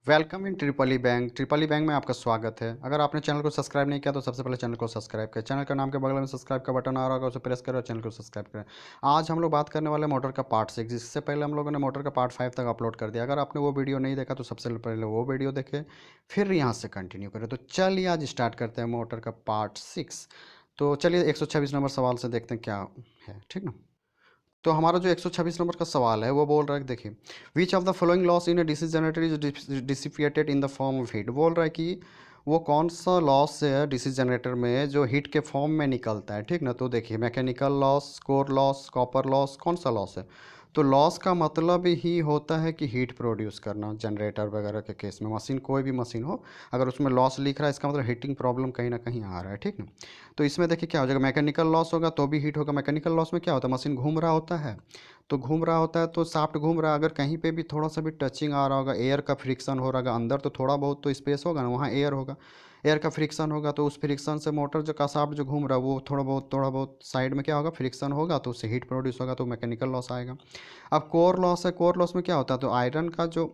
Welcome in Tripley bank. Tripley bank में आपका स्वागत है। अगर आपने चैनल को सब्सक्राइब नहीं किया तो सबसे पहले चैनल को सब्सक्राइब करें। चैनल का नाम के बगल में सब्सक्राइब का बटन आ रहा होगा, उसे प्रेस करें और चैनल को सब्सक्राइब करें। आज हम लोग बात करने वाले हैं मोटर का पार्ट 6, जिससे पहले हम लोगों ने मोटर का पार्ट 5 तक अपलोड कर दिया। अगर आपने वो वीडियो नहीं देखा तो सबसे पहले वो वीडियो देखें, फिर यहाँ से कंटिन्यू करें। तो चलिए आज स्टार्ट करते हैं मोटर का पार्ट 6। तो चलिए 126 नंबर सवाल से देखते हैं क्या है, ठीक ना। तो हमारा जो 126 नंबर का सवाल है वो बोल रहा है कि देखिए, which of the following loss in a DC generator is dissipated in the form of heat. बोल रहा है कि वो कौन सा लॉस है डीसी जनरेटर में जो हीट के फॉर्म में निकलता है, ठीक ना। तो देखिए, mechanical loss, core loss, copper loss, कौन सा लॉस है। तो लॉस का मतलब ही होता है कि हीट प्रोड्यूस करना। जनरेटर वगैरह के केस में मशीन, कोई भी मशीन हो, अगर उसमें लॉस लिख रहा है इसका मतलब हीटिंग प्रॉब्लम कहीं ना कहीं आ रहा है, ठीक ना। तो इसमें देखिए क्या हो जाएगा, मैकेनिकल लॉस होगा तो भी हीट होगा। मैकेनिकल लॉस में क्या होता है, मशीन घूम रहा होता है, तो घूम रहा होता है तो शाफ्ट घूम रहा है, अगर कहीं पे भी थोड़ा सा भी टचिंग आ रहा होगा, एयर का फ्रिक्शन हो रहा होगा अंदर, तो थोड़ा बहुत तो स्पेस होगा ना, वहाँ एयर होगा, एयर का फ्रिक्शन होगा, तो उस फ्रिक्शन से मोटर जो का शाफ्ट जो घूम रहा है वो थोड़ा बहुत साइड में क्या होगा, फ्रिक्शन होगा, तो उससे हीट प्रोड्यूस होगा, तो मैकेनिकल लॉस आएगा। अब कोर लॉस है, कोर लॉस में क्या होता है, तो आयरन का जो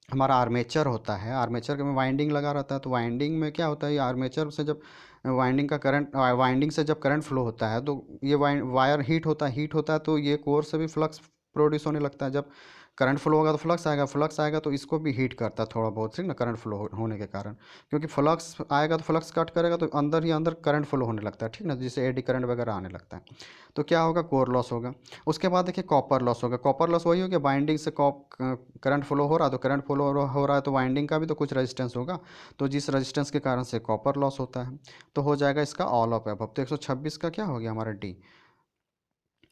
हमारा आर्मेचर होता है, आर्मेचर में वाइंडिंग लगा रहता है, तो वाइंडिंग में क्या होता है, ये आर्मेचर से जब वाइंडिंग से जब करंट फ्लो होता है तो ये वायर हीट होता है तो ये कोर से भी फ्लक्स प्रोड्यूस होने लगता है। जब करंट फ्लो होगा तो फ्लक्स आएगा तो इसको भी हीट करता है थोड़ा बहुत, ठीक ना, करंट फ्लो होने के कारण। क्योंकि फ्लक्स आएगा तो फ्लक्स कट करेगा तो अंदर ही अंदर करंट फ्लो होने लगता है, ठीक ना, जिससे एडी करंट वगैरह आने लगता है। तो क्या होगा, कोर लॉस होगा। उसके बाद देखिए कॉपर लॉस होगा। कॉपर लॉस वही हो गया, बाइंडिंग से करंट फ्लो हो रहा है, तो करंट फ्लो हो रहा है तो वाइंडिंग का भी तो कुछ रेजिस्टेंस होगा, तो जिस रेजिस्टेंस के कारण से कॉपर लॉस होता है। तो हो जाएगा इसका ऑल ऑफ एबव। तो 126 का क्या हो गया हमारा डी।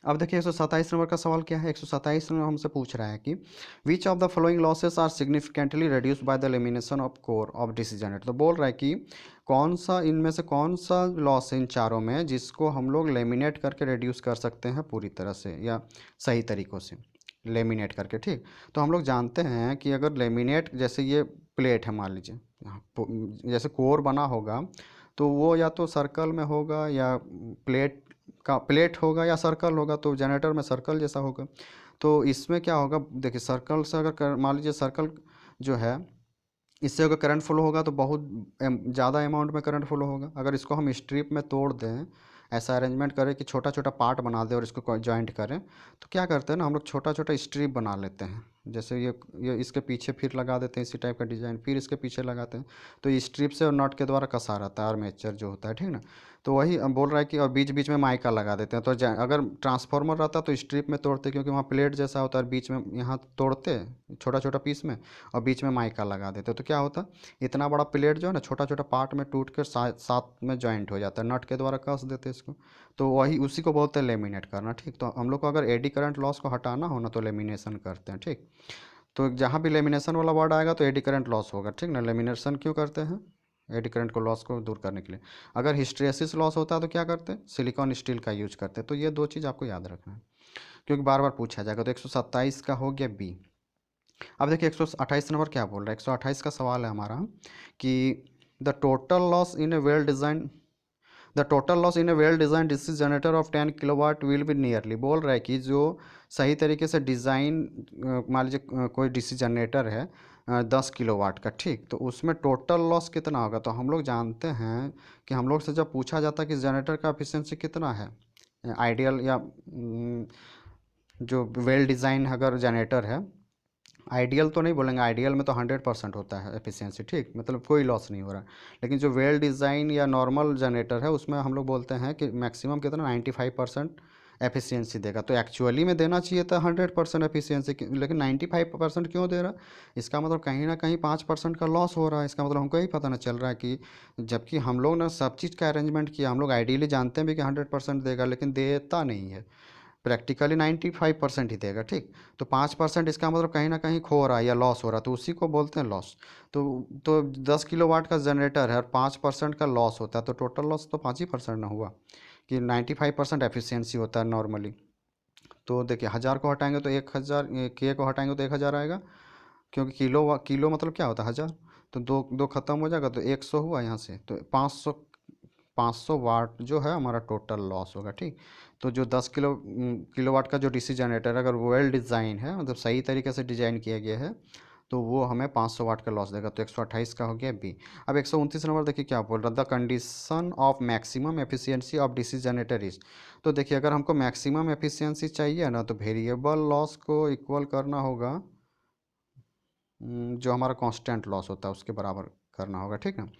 अब देखिए 127 नंबर का सवाल क्या है। 127 में हमसे पूछ रहा है कि which of the following losses are significantly reduced by the elimination of core of DC generator. तो बोल रहा है कि कौन सा इनमें से कौन सा लॉस है इन चारों में जिसको हम लोग लेमिनेट करके रिड्यूस कर सकते हैं पूरी तरह से या सही तरीक़ों से लेमिनेट करके, ठीक। तो हम लोग जानते हैं कि अगर लेमिनेट, जैसे ये प्लेट है मान लीजिए, जैसे कोर बना होगा तो वो या तो सर्कल में होगा या प्लेट होगा या सर्कल होगा, तो जनरेटर में सर्कल जैसा होगा। तो इसमें क्या होगा, देखिए सर्कल से अगर मान लीजिए सर्कल जो है, इससे अगर करंट फ्लो होगा तो बहुत ज़्यादा अमाउंट में करंट फ्लो होगा। अगर इसको हम स्ट्रिप में तोड़ दें, ऐसा अरेंजमेंट करें कि छोटा छोटा पार्ट बना दें और इसको जॉइंट करें, तो क्या करते हैं ना, हम लोग छोटा छोटा स्ट्रिप बना लेते हैं। जैसे ये इसके पीछे फिर लगा देते हैं इसी टाइप का डिज़ाइन, फिर इसके पीछे लगाते हैं, तो ये स्ट्रिप से और नट के द्वारा कसा रहता है आर्मेचर जो होता है, ठीक ना। तो वही हम बोल रहा है कि और बीच बीच में माइका लगा देते हैं। तो अगर ट्रांसफार्मर रहता तो स्ट्रिप में तोड़ते, क्योंकि वहाँ प्लेट जैसा होता है, बीच में यहाँ तोड़ते छोटा छोटा पीस में और बीच में माइका लगा देते, तो क्या होता, इतना बड़ा प्लेट जो है ना छोटा छोटा पार्ट में टूट कर साथ में जॉइंट हो जाता है, नट के द्वारा कस देते इसको। तो वही उसी को बोलते हैं लेमिनेट करना, ठीक। तो हम लोग को अगर एडी करंट लॉस को हटाना हो ना तो लेमिनेशन करते हैं, ठीक। तो जहाँ भी लेमिनेशन वाला वर्ड आएगा तो एडी करंट लॉस होगा, ठीक ना। लेमिनेशन क्यों करते हैं, एडी करंट को लॉस को दूर करने के लिए। अगर हिस्ट्रेसिस लॉस होता है तो क्या करते हैं, सिलिकॉन स्टील का यूज करते हैं। तो ये दो चीज़ आपको याद रखना है क्योंकि बार बार पूछा जाएगा। तो 127 का हो गया बी। अब देखिए 128 नंबर क्या बोल रहा है। 128 का सवाल है हमारा कि the total loss in A well design the total loss in A well design DC generator off 10 kilowatt will be nearly. बोल रहा है कि जो सही तरीके से डिज़ाइन, मान लीजिए कोई डीसी जनरेटर है 10 किलोवाट का, ठीक। तो उसमें टोटल लॉस कितना होगा। तो हम लोग जानते हैं कि हम लोग से जब पूछा जाता है कि जनरेटर का एफिशिएंसी कितना है, आइडियल या जो वेल डिज़ाइन अगर जनरेटर है, आइडियल तो नहीं बोलेंगे, आइडियल में तो 100% होता है एफिशिएंसी, ठीक, मतलब कोई लॉस नहीं हो रहा है। लेकिन जो वेल डिज़ाइन या नॉर्मल जनरेटर है उसमें हम लोग बोलते हैं कि मैक्सिमम कितना 95% एफिशिएंसी देगा। तो एक्चुअली में देना चाहिए था 100% एफिशिएंसी, लेकिन 95% क्यों दे रहा है, इसका मतलब कहीं ना कहीं 5% का लॉस हो रहा है। इसका मतलब हमको यही पता ना चल रहा है कि जबकि हम लोग ने सब चीज़ का अरेंजमेंट किया, हम लोग आइडियली जानते हैं भी कि 100% देगा, लेकिन देता नहीं है, प्रैक्टिकली 95% ही देगा, ठीक। तो 5% इसका मतलब कहीं ना कहीं खो रहा है या लॉस हो रहा है, तो उसी को बोलते हैं लॉस। तो 10 किलोवाट का जनरेटर है और 5% का लॉस होता है, तो टोटल लॉस तो 5% ना हुआ कि 95% एफिशिएंसी होता है नॉर्मली। तो देखिए 1000 को हटाएंगे तो 1000, के को हटाएंगे तो 1000 आएगा, क्योंकि किलो मतलब क्या होता है 1000, तो दो दो खत्म हो जाएगा तो 100 हुआ यहाँ से, तो 500 वाट जो है हमारा टोटल लॉस होगा, ठीक। तो जो 10 किलोवाट का जो डीसी जनरेटर अगर वेल डिज़ाइन है, मतलब सही तरीके से डिज़ाइन किया गया है, तो वो हमें 500 वाट का लॉस देगा। तो 128 का हो गया बी। अब 129 नंबर देखिए क्या बोल रहा है, the condition of maximum efficiency of DC generator is. तो देखिए अगर हमको मैक्सिमम एफिशिएंसी चाहिए ना, तो वेरिएबल लॉस को इक्वल करना होगा जो हमारा कांस्टेंट लॉस होता है उसके बराबर करना होगा, ठीक है।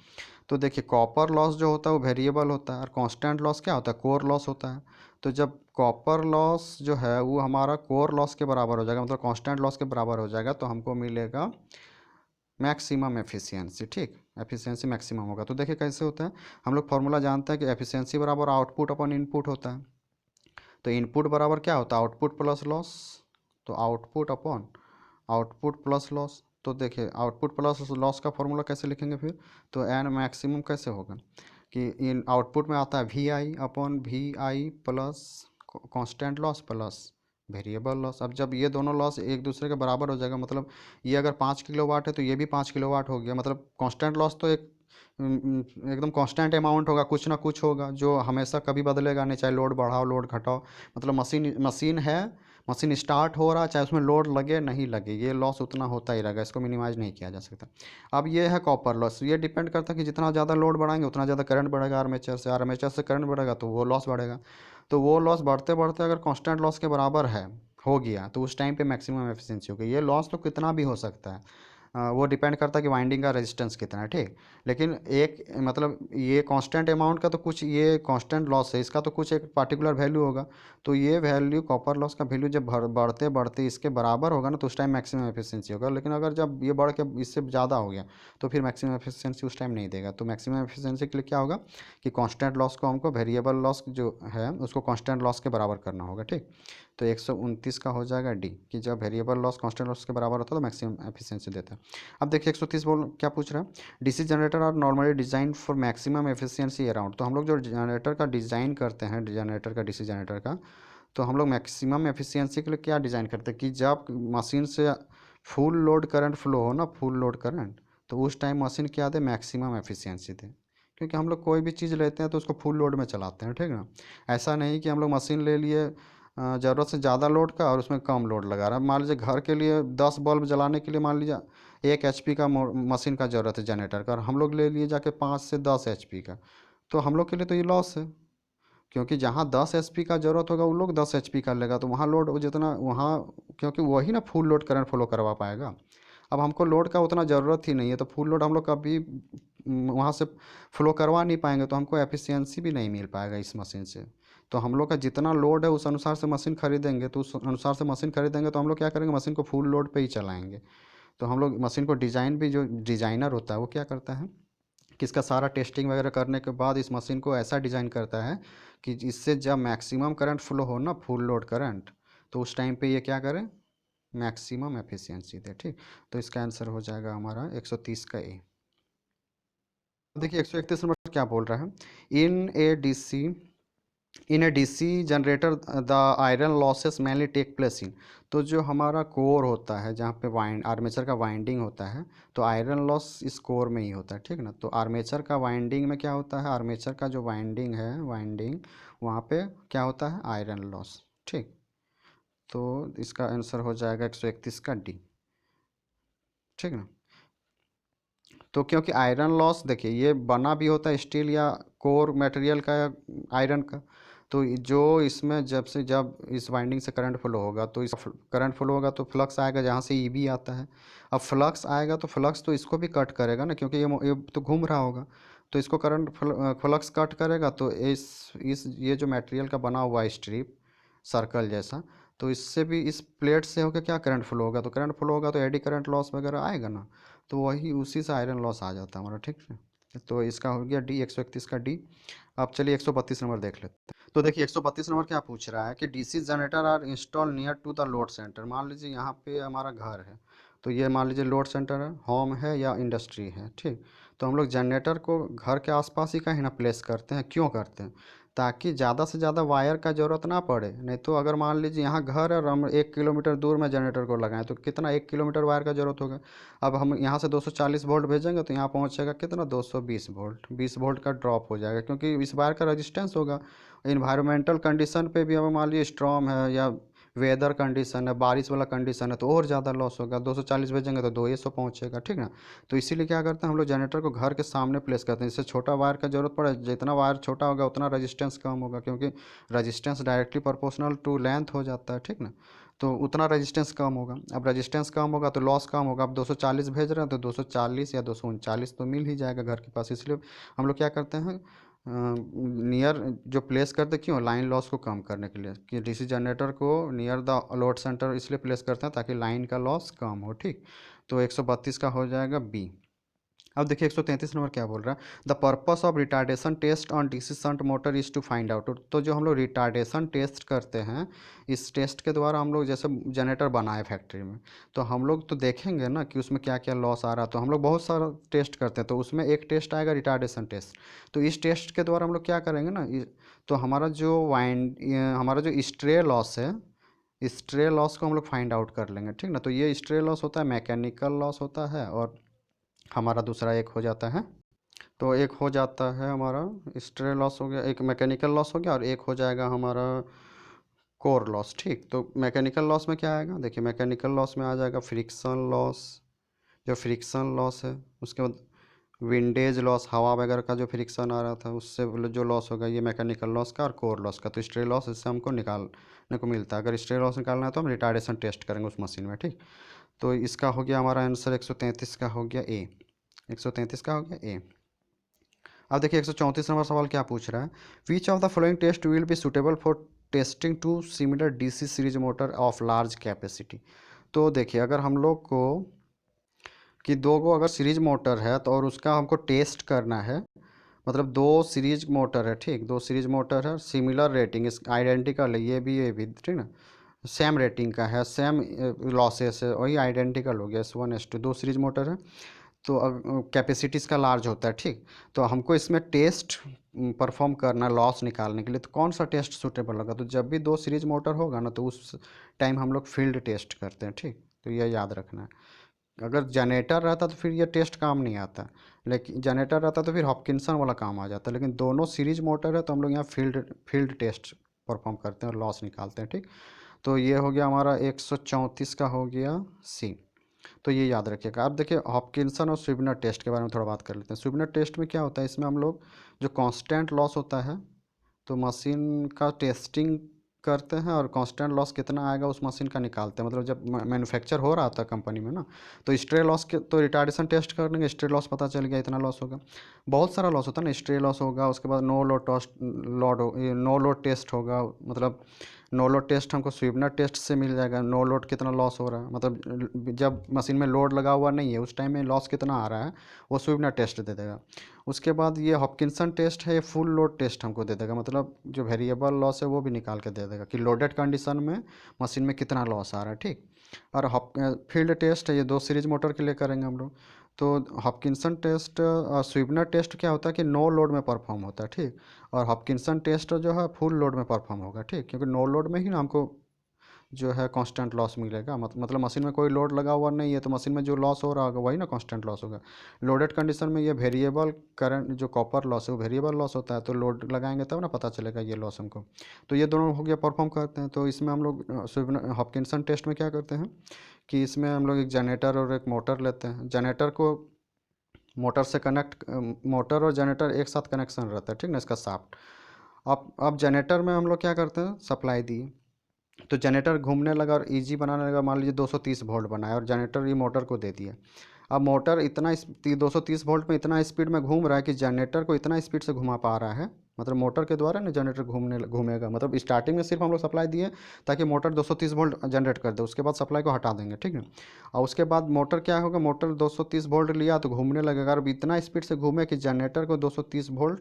तो देखिए कॉपर लॉस जो होता है वो वेरिएबल होता है, और कांस्टेंट लॉस क्या होता है, कोर लॉस होता है। तो जब कॉपर लॉस जो है वो हमारा कोर लॉस के बराबर हो जाएगा, मतलब कांस्टेंट लॉस के बराबर हो जाएगा, तो हमको मिलेगा मैक्सिमम एफिशिएंसी, ठीक। एफिशिएंसी मैक्सिमम होगा। तो देखिए कैसे होता है, हम लोग फार्मूला जानते हैं कि एफिशिएंसी बराबर आउटपुट अपॉन इनपुट होता है। तो इनपुट बराबर क्या होता है, आउटपुट प्लस लॉस। तो output upon output plus loss. तो देखिए आउटपुट प्लस लॉस का फॉर्मूला कैसे लिखेंगे फिर, तो एन मैक्सिमम कैसे होगा कि इन आउटपुट में आता है V I upon V I plus constant loss plus variable loss. अब जब ये दोनों लॉस एक दूसरे के बराबर हो जाएगा, मतलब ये अगर 5 किलोवाट है तो ये भी 5 किलोवाट हो गया, मतलब कांस्टेंट लॉस तो एक एकदम कांस्टेंट अमाउंट होगा, कुछ ना कुछ होगा जो हमेशा कभी बदलेगा नहीं, चाहे लोड बढ़ाओ लोड घटाओ। मतलब मशीन मशीन है, मशीन स्टार्ट हो रहा है, चाहे उसमें लोड लगे नहीं लगे, ये लॉस उतना होता ही रहेगा, इसको मिनिमाइज नहीं किया जा सकता। अब ये है कॉपर लॉस, ये डिपेंड करता है कि जितना ज़्यादा लोड बढ़ाएंगे उतना ज़्यादा करंट बढ़ेगा आर्मेचर से करंट बढ़ेगा तो वो लॉस बढ़ेगा। तो वो लॉस बढ़ते बढ़ते अगर कांस्टेंट लॉस के बराबर है, हो गया, तो उस टाइम पे मैक्सिमम एफिशिएंसी होगी। ये लॉस तो कितना भी हो सकता है, वो डिपेंड करता है कि वाइंडिंग का रेजिस्टेंस कितना है, ठीक। लेकिन एक मतलब ये कांस्टेंट अमाउंट का तो कुछ, ये कांस्टेंट लॉस है, इसका तो कुछ एक पार्टिकुलर वैल्यू होगा। तो ये वैल्यू कॉपर लॉस का वैल्यू जब बढ़ते बढ़ते इसके बराबर होगा ना, तो उस टाइम मैक्सिमम एफिशिएंसी होगा। लेकिन अगर जब ये बढ़ के इससे ज़्यादा हो गया तो फिर मैक्सिमम एफिशिएंसी उस टाइम नहीं देगा। तो मैक्सिमम एफिशिएंसी के लिए क्या होगा कि कांस्टेंट लॉस को हमको वेरिएबल लॉस जो है उसको कांस्टेंट लॉस के बराबर करना होगा, ठीक। तो 129 का हो जाएगा डी, कि जब वेरिएबल लॉस कांस्टेंट लॉस के बराबर होता है तो मैक्सिमम एफिशिएंसी देता है। अब देखिए 130 बोल क्या पूछ रहा है, DC generator are normally design for maximum efficiency around. तो हम लोग जो जनरेटर का डिज़ाइन करते हैं, जनरेटर का डीसी जनरेटर का, तो हम लोग मैक्सिमम एफिशिएंसी के लिए क्या डिज़ाइन करते हैं कि जब मशीन से फुल लोड करंट फ्लो हो ना, फुल लोड करंट, तो उस टाइम मशीन क्या दे, मैक्सिमम एफिशिएंसी दे। क्योंकि हम लोग कोई भी चीज़ लेते हैं तो उसको फुल लोड में चलाते हैं, ठीक ना। ऐसा नहीं कि हम लोग मशीन ले लिए ज़रूरत से ज़्यादा लोड का और उसमें कम लोड लगा रहा है। मान लीजिए घर के लिए 10 बल्ब जलाने के लिए मान लीजिए 1 HP का मशीन का ज़रूरत है जनरेटर का, और हम लोग ले लिए जाके 5 से 10 HP का, तो हम लोग के लिए तो ये लॉस है। क्योंकि जहाँ 10 HP का ज़रूरत होगा वो लोग 10 HP का लेगा, तो वहाँ लोड जितना वहाँ, क्योंकि वही ना फुल लोड करंट फ्लो करवा पाएगा। अब हमको लोड का उतना ज़रूरत ही नहीं है, तो फुल लोड हम लोग कभी वहाँ से फ्लो करवा नहीं पाएंगे, तो हमको एफिशिएंसी भी नहीं मिल पाएगा इस मशीन से। तो हम लोग का जितना लोड है उस अनुसार से मशीन खरीदेंगे, तो उस अनुसार से मशीन खरीदेंगे तो हम लोग क्या करेंगे, मशीन को फुल लोड पे ही चलाएंगे। तो हम लोग मशीन को डिज़ाइन भी, जो डिज़ाइनर होता है वो क्या करता है कि इसका सारा टेस्टिंग वगैरह करने के बाद इस मशीन को ऐसा डिज़ाइन करता है कि इससे जब मैक्सिमम करंट फ्लो हो ना, फुल लोड करंट, तो उस टाइम पे ये क्या करें, मैक्सिमम एफिशिएंसी दे, ठीक। तो इसका आंसर हो जाएगा हमारा 130 का ए। देखिए 131 नंबर क्या बोल रहा है, in a DC in a DC generator the iron losses mainly take place in. तो जो हमारा कोर होता है जहाँ पे वाइंड आर्मेचर का वाइंडिंग होता है, तो आयरन लॉस इस कोर में ही होता है, ठीक ना। तो आर्मेचर का वाइंडिंग में क्या होता है, आर्मेचर का जो वाइंडिंग है, वाइंडिंग वहाँ पे क्या होता है, आयरन लॉस, ठीक। तो इसका आंसर हो जाएगा 131 का डी, ठीक ना। तो क्योंकि आयरन लॉस देखिए ये बना भी होता है स्टील या कोर मटेरियल का या आयरन का, तो जो इसमें जब इस वाइंडिंग से करंट फ्लो होगा, तो इस करंट फ्लो होगा तो फ्लक्स आएगा जहाँ से ईबी आता है। अब फ्लक्स आएगा तो फ्लक्स तो इसको भी कट करेगा ना, क्योंकि ये तो घूम रहा होगा, तो इसको करंट फ्लक्स कट करेगा। तो इस ये जो मटेरियल का बना हुआ स्ट्रिप सर्कल जैसा, तो इससे भी इस प्लेट से होकर क्या करंट फ्लो होगा, तो करंट फ्लो होगा तो एडी करंट लॉस वगैरह आएगा ना, तो वही उसी से आयरन लॉस आ जाता है हमारा, ठीक है। तो इसका हो गया डी, 131 का डी। अब चलिए 132 नंबर देख लेते हैं। तो देखिए 132 नंबर क्या पूछ रहा है कि DC generator are install near to the load centre. मान लीजिए यहाँ पे हमारा घर है, तो ये मान लीजिए लोड सेंटर है, होम है या इंडस्ट्री है, ठीक। तो हम लोग जनरेटर को घर के आसपास ही कहीं ना प्लेस करते हैं, क्यों करते हैं, ताकि ज़्यादा से ज़्यादा वायर का ज़रूरत ना पड़े। नहीं तो अगर मान लीजिए यहाँ घर है और हम 1 किलोमीटर दूर में जनरेटर को लगाएं तो कितना 1 किलोमीटर वायर का ज़रूरत होगा। अब हम यहाँ से 240 वोल्ट भेजेंगे तो यहाँ पहुँचेगा कितना, 220 वोल्ट, 20 वोल्ट का ड्रॉप हो जाएगा, क्योंकि इस वायर का रेजिस्टेंस होगा। इन्वायरमेंटल कंडीशन पे भी अब मान लीजिए स्ट्रॉम है या वेदर कंडीशन है, बारिश वाला कंडीशन है तो और ज़्यादा लॉस होगा। 240 भेजेंगे तो 200 पहुँचेगा, ठीक ना। तो इसीलिए क्या करते हैं हम लोग जनरेटर को घर के सामने प्लेस करते हैं, जिससे छोटा वायर का जरूरत पड़े, जितना वायर छोटा होगा उतना रजिस्टेंस कम होगा, क्योंकि resistance directly proportional to length हो जाता है, ठीक ना। तो उतना रजिस्टेंस कम होगा, अब रजिस्टेंस कम होगा तो लॉस कम होगा। अब 240 भेज रहे हैं तो 240 या 239 तो मिल ही जाएगा घर के पास। इसलिए हम लोग क्या करते हैं, नियर जो प्लेस करते, क्यों, लाइन लॉस को कम करने के लिए, कि डीसी जनरेटर को नियर द लोड सेंटर इसलिए प्लेस करते हैं ताकि लाइन का लॉस कम हो, ठीक। तो 132 का हो जाएगा बी। अब देखिए 133 नंबर क्या बोल रहा है, the purpose of retardation test on DC shunt motor is to find out. तो जो हम लोग रिटार्डेशन टेस्ट करते हैं, इस टेस्ट के द्वारा हम लोग जैसे जनरेटर बनाए फैक्ट्री में, तो हम लोग तो देखेंगे ना कि उसमें क्या क्या लॉस आ रहा है। तो हम लोग बहुत सारा टेस्ट करते हैं, तो उसमें एक टेस्ट आएगा रिटार्डेशन टेस्ट। तो इस टेस्ट के द्वारा हम लोग क्या करेंगे ना, तो हमारा जो स्ट्रे लॉस है, स्ट्रे लॉस को हम लोग फाइंड आउट कर लेंगे, ठीक ना। तो ये स्ट्रे लॉस होता है, मैकेनिकल लॉस होता है, और हमारा दूसरा एक हो जाता है, तो एक हो जाता है हमारा स्ट्रे लॉस हो गया, एक मैकेनिकल लॉस हो गया, और एक हो जाएगा हमारा कोर लॉस, ठीक। तो मैकेनिकल लॉस में क्या आएगा, देखिए मैकेनिकल लॉस में आ जाएगा फ्रिक्शन लॉस, जो फ्रिक्शन लॉस है। उसके बाद विंडेज लॉस, हवा वगैरह का जो फ्रिक्शन आ रहा था उससे जो लॉस होगा, ये मैकेनिकल लॉस का और कोर लॉस का। तो स्ट्रे लॉस इससे हमको निकालने को मिलता है। अगर स्ट्रे लॉस निकालना है तो हम रिटार्डेशन टेस्ट करेंगे उस मशीन में, ठीक। तो इसका हो गया हमारा आंसर 133 का हो गया ए, 133 का हो गया ए। अब देखिए 134 नंबर सवाल क्या पूछ रहा है, which of the following test will be suitable for testing to similar DC series motor of large capacity. तो देखिए अगर हम लोग को कि दो गो अगर सीरीज मोटर है तो और उसका हमको टेस्ट करना है, मतलब दो सीरीज मोटर है, ठीक, दो सीरीज मोटर है, सिमिलर रेटिंग इस आइडेंटिकल है, ये भी, ठीक ना, सेम रेटिंग का है, सेम लॉसेस है, वही आइडेंटिकल हो गया, S1 S2 दो सीरीज मोटर है। तो कैपेसिटी इसका लार्ज होता है, ठीक। तो हमको इसमें टेस्ट परफॉर्म करना लॉस निकालने के लिए, तो कौन सा टेस्ट सूटेबल होगा, तो जब भी दो सीरीज मोटर होगा ना तो उस टाइम हम लोग फील्ड टेस्ट करते हैं, ठीक। तो यह याद रखना है। अगर जनरेटर रहता तो फिर ये टेस्ट काम नहीं आता, लेकिन जनरेटर रहता तो फिर हॉपकिंसन वाला काम आ जाता, लेकिन दोनों सीरीज मोटर है तो हम लोग यहाँ फील्ड टेस्ट परफॉर्म करते हैं और लॉस निकालते हैं, ठीक। तो ये हो गया हमारा 134 का हो गया सी। तो ये याद रखिएगा। आप देखिए हॉपकिंसन और स्विबनर टेस्ट के बारे में थोड़ा बात कर लेते हैं। स्विबनर टेस्ट में क्या होता है, इसमें हम लोग जो कांस्टेंट लॉस होता है, तो मशीन का टेस्टिंग करते हैं और कांस्टेंट लॉस कितना आएगा उस मशीन का निकालते हैं। मतलब जब मैन्युफैक्चर हो रहा था कंपनी में ना, तो स्ट्रे लॉस के तो रिटार्डेशन टेस्ट कर लेंगे, स्ट्रे लॉस पता चल गया इतना लॉस होगा। बहुत सारा लॉस होता है ना, स्ट्रे लॉस होगा, उसके बाद नो लोड टेस्ट होगा, मतलब नो लोड टेस्ट हमको स्वीपनर टेस्ट से मिल जाएगा, नो लोड कितना लॉस हो रहा है, मतलब जब मशीन में लोड लगा हुआ नहीं है उस टाइम में लॉस कितना आ रहा है, वो स्वीपनर टेस्ट दे देगा। उसके बाद ये हॉपकिंसन टेस्ट है, ये फुल लोड टेस्ट हमको दे देगा, मतलब जो वेरिएबल लॉस है वो भी निकाल के दे देगा कि लोडेड कंडीशन में मशीन में कितना लॉस आ रहा है, ठीक। और फील्ड टेस्ट है, ये दो सीरीज मोटर के लिए करेंगे हम लोग। तो हॉपकिंसन टेस्ट और स्वीपनर टेस्ट क्या होता है कि नो लोड में परफॉर्म होता है, ठीक। और हॉपकिंसन टेस्ट जो है फुल लोड में परफॉर्म होगा, ठीक, क्योंकि नो लोड में ही ना हमको जो है कांस्टेंट लॉस मिलेगा। मतलब मशीन में कोई लोड लगा हुआ नहीं है तो मशीन में जो लॉस हो रहा होगा वही ना कांस्टेंट लॉस होगा। लोडेड कंडीशन में ये वेरिएबल करंट जो कॉपर लॉस है वो वेरिएबल लॉस होता है, तो लोड लगाएंगे तब ना पता चलेगा ये लॉस हमको। तो ये दोनों हो गया परफॉर्म करते हैं। तो इसमें हम लोग हॉपकिंसन टेस्ट में क्या करते हैं कि इसमें हम लोग एक जनरेटर और एक मोटर लेते हैं, जनरेटर को मोटर से कनेक्ट, मोटर और जनरेटर एक साथ कनेक्शन रहता है, ठीक ना, इसका शाफ्ट। अब जनरेटर में हम लोग क्या करते हैं, सप्लाई दिए तो जनरेटर घूमने लगा और ईजी बनाने लगा, मान लीजिए 230 वोल्ट बनाया और जनरेटर ये मोटर को दे दिया। अब मोटर इतना 230 वोल्ट में इतना स्पीड में घूम रहा है कि जनरेटर को इतना स्पीड से घुमा पा रहा है, मतलब मोटर के द्वारा ना जनरेटर घूमेगा। मतलब स्टार्टिंग में सिर्फ हम लोग सप्लाई दिए ताकि मोटर 230 वोल्ट जनरेट कर दे, उसके बाद सप्लाई को हटा देंगे, ठीक है। और उसके बाद मोटर क्या होगा, मोटर 230 वोल्ट लिया तो घूमने लगेगा, और इतना स्पीड से घूमे कि जनरेटर को 230 वोल्ट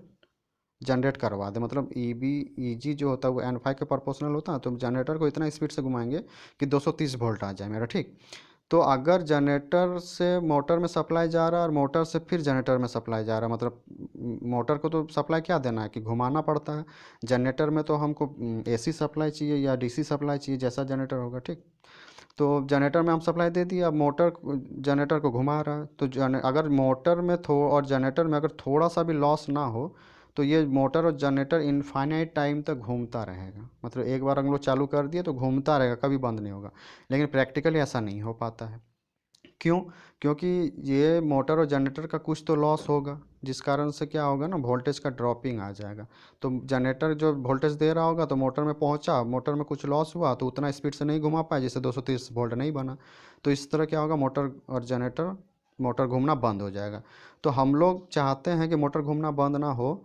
जनरेट करवा दे। मतलब ईजी जो होता है वो N5 के प्रोपोर्शनल होता है, तो जनरेटर को इतना स्पीड से घुमाएंगे कि 230 वोल्ट आ जाए मेरा, ठीक। तो अगर जनरेटर से मोटर में सप्लाई जा रहा है और मोटर से फिर जनरेटर में सप्लाई जा रहा है, मतलब मोटर को तो सप्लाई क्या देना है कि घुमाना पड़ता है, जनरेटर में तो हमको AC सप्लाई चाहिए या DC सप्लाई चाहिए, जैसा जनरेटर होगा, ठीक। तो जनरेटर में हम सप्लाई दे दिए, अब मोटर जनरेटर को घुमा रहा है, तो अगर मोटर में और जनरेटर में अगर थोड़ा सा भी लॉस ना हो तो ये मोटर और जनरेटर इनफाइनाइट टाइम तक घूमता रहेगा, मतलब एक बार हम लोग चालू कर दिए तो घूमता रहेगा, कभी बंद नहीं होगा। लेकिन प्रैक्टिकली ऐसा नहीं हो पाता है। क्यों? क्योंकि ये मोटर और जनरेटर का कुछ तो लॉस होगा, जिस कारण से क्या होगा ना, वोल्टेज का ड्रॉपिंग आ जाएगा। तो जनरेटर जो वोल्टेज दे रहा होगा तो मोटर में पहुंचा, मोटर में कुछ लॉस हुआ तो उतना स्पीड से नहीं घुमा पाया, जिससे 230 वोल्ट नहीं बना। तो इस तरह क्या होगा, मोटर और जनरेटर, मोटर घूमना बंद हो जाएगा। तो हम लोग चाहते हैं कि मोटर घूमना बंद ना हो,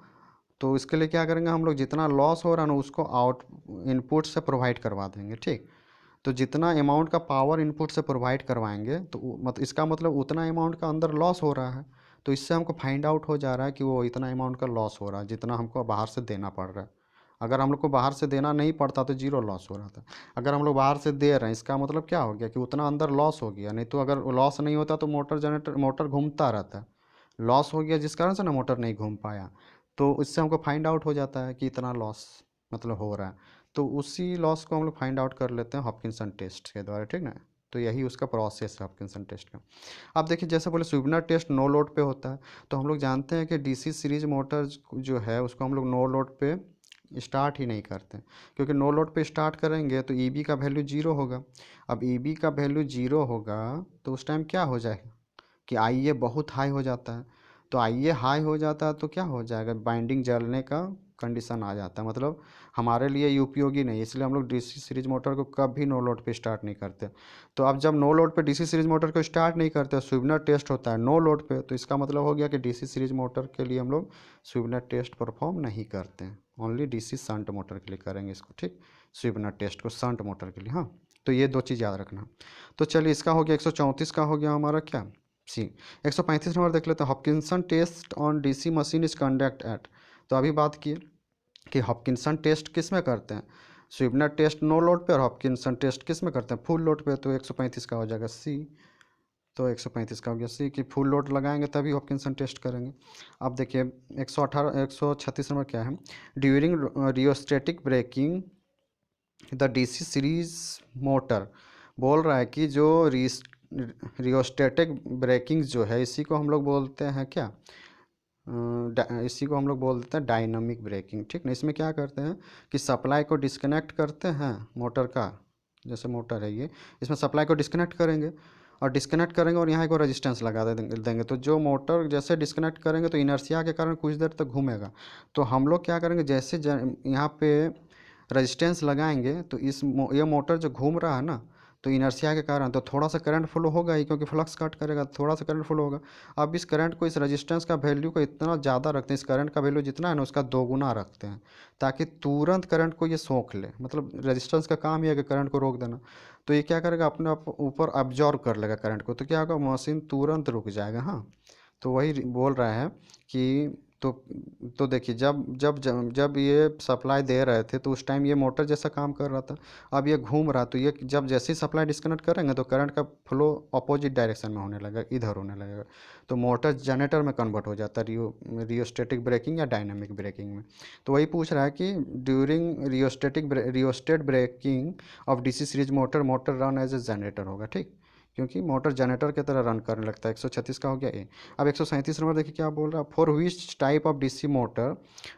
तो इसके लिए क्या करेंगे, हम लोग जितना लॉस हो रहा है ना उसको आउट इनपुट से प्रोवाइड करवा देंगे, ठीक। तो जितना अमाउंट का पावर इनपुट से प्रोवाइड करवाएंगे तो मतलब इसका मतलब उतना अमाउंट का अंदर लॉस हो रहा है। तो इससे हमको फाइंड आउट हो जा रहा है कि वो इतना अमाउंट का लॉस हो रहा है जितना हमको बाहर से देना पड़ रहा है। अगर हम लोग को बाहर से देना नहीं पड़ता तो जीरो लॉस हो रहा था। अगर हम लोग बाहर से दे रहे हैं, इसका मतलब क्या हो गया कि उतना अंदर लॉस हो गया। नहीं तो अगर लॉस नहीं होता तो मोटर घूमता रहता है। लॉस हो गया जिस कारण से ना मोटर नहीं घूम पाया। तो इससे हमको फाइंड आउट हो जाता है कि इतना लॉस मतलब हो रहा है। तो उसी लॉस को हम लोग फाइंड आउट कर लेते हैं हॉपकिंसन टेस्ट के द्वारा, ठीक ना। तो यही उसका प्रोसेस है हॉपकिंसन टेस्ट का। अब देखिए, जैसे बोले स्वीबनर टेस्ट नो लोड पे होता है, तो हम लोग जानते हैं कि डीसी सीरीज मोटर जो है उसको हम लोग नो लोड पे स्टार्ट ही नहीं करते, क्योंकि नो लोड पे स्टार्ट करेंगे तो ईबी का वैल्यू जीरो होगा। अब ईबी का वैल्यू जीरो होगा तो उस टाइम क्या हो जाएगा कि आईए बहुत हाई हो जाता है। तो आईए हाई हो जाता है तो क्या हो जाएगा, बाइंडिंग जलने का कंडीशन आ जाता है, मतलब हमारे लिए ये उपयोगी नहीं। इसलिए हम लोग डीसी सीरीज मोटर को कभी नो लोड पे स्टार्ट नहीं करते। तो अब जब नो लोड पे डीसी सीरीज मोटर को स्टार्ट नहीं करते, स्वीबनर टेस्ट होता है नो लोड पे, तो इसका मतलब हो गया कि डीसी सीरीज मोटर के लिए हम लोग स्वीबनर टेस्ट परफॉर्म नहीं करते हैं, ओनली डीसी शंट मोटर के लिए करेंगे इसको, ठीक। स्वीबनर टेस्ट को शंट मोटर के लिए, हाँ। तो ये दो चीज़ याद रखना। तो चलिए, इसका हो गया 134 का हो गया हमारा क्या, सी। 135 नंबर देख लेते हैं, Hopkinson test on DC machine is conduct at. तो अभी बात किए कि हॉपकिंसन टेस्ट किस में करते हैं, स्वीबनर टेस्ट नो लोड पे और हॉपकिंसन टेस्ट किस में करते हैं, फुल लोड पे। तो 135 का हो जाएगा सी। तो 135 का हो गया सी कि फुल लोड लगाएंगे तभी हॉपकिंसन टेस्ट करेंगे। अब देखिए 136 नंबर क्या है, during rheostatic braking the DC series motor. बोल रहा है कि जो रियोस्टेटिक ब्रेकिंग जो है इसी को हम लोग बोलते हैं क्या, इसी को हम लोग बोलते हैं डायनामिक ब्रेकिंग, ठीक ना। इसमें क्या करते हैं कि सप्लाई को डिस्कनेक्ट करते हैं मोटर का, जैसे मोटर है ये, इसमें सप्लाई को डिस्कनेक्ट करेंगे और डिस्कनेक्ट करेंगे और यहाँ को रेजिस्टेंस लगा देंगे। तो जो मोटर जैसे डिस्कनेक्ट करेंगे तो इनर्शिया के कारण कुछ देर तक घूमेगा। तो हम लोग क्या करेंगे, जैसे यहाँ पे रेजिस्टेंस लगाएंगे तो ये मोटर जो घूम रहा है ना, तो इनर्शिया के कारण तो थोड़ा सा करंट फ्लो होगा ही, क्योंकि फ्लक्स कट करेगा तो थोड़ा सा करंट फ्लो होगा। अब इस करंट को, इस रेजिस्टेंस का वैल्यू को इतना ज़्यादा रखते हैं, इस करंट का वैल्यू जितना है ना उसका दोगुना रखते हैं, ताकि तुरंत करंट को ये सोख ले। मतलब रेजिस्टेंस का काम ही है कि करंट को रोक देना। तो ये क्या करेगा, अपने आप ऊपर अब्जॉर्ब कर लेगा करंट को, तो क्या होगा, मशीन तुरंत रुक जाएगा, हाँ। तो वही बोल रहा है कि तो तो देखिए, जब जब जब जब ये सप्लाई दे रहे थे तो उस टाइम ये मोटर जैसा काम कर रहा था। अब ये घूम रहा, तो ये जब जैसे ही सप्लाई डिस्कनेक्ट करेंगे तो करंट का फ्लो अपोजिट डायरेक्शन में होने लगेगा, इधर होने लगेगा। तो मोटर जनरेटर में कन्वर्ट हो जाता है, रियोस्टेटिक ब्रेकिंग या डायनामिक ब्रेकिंग में। तो वही पूछ रहा है कि during rheostat braking of DC series motor, motor run as a generator होगा, ठीक। क्योंकि मोटर जनरेटर की तरह रन करने लगता है। 136 का हो गया ए। अब 137 नंबर देखिए क्या बोल रहा है, for which type of DC motor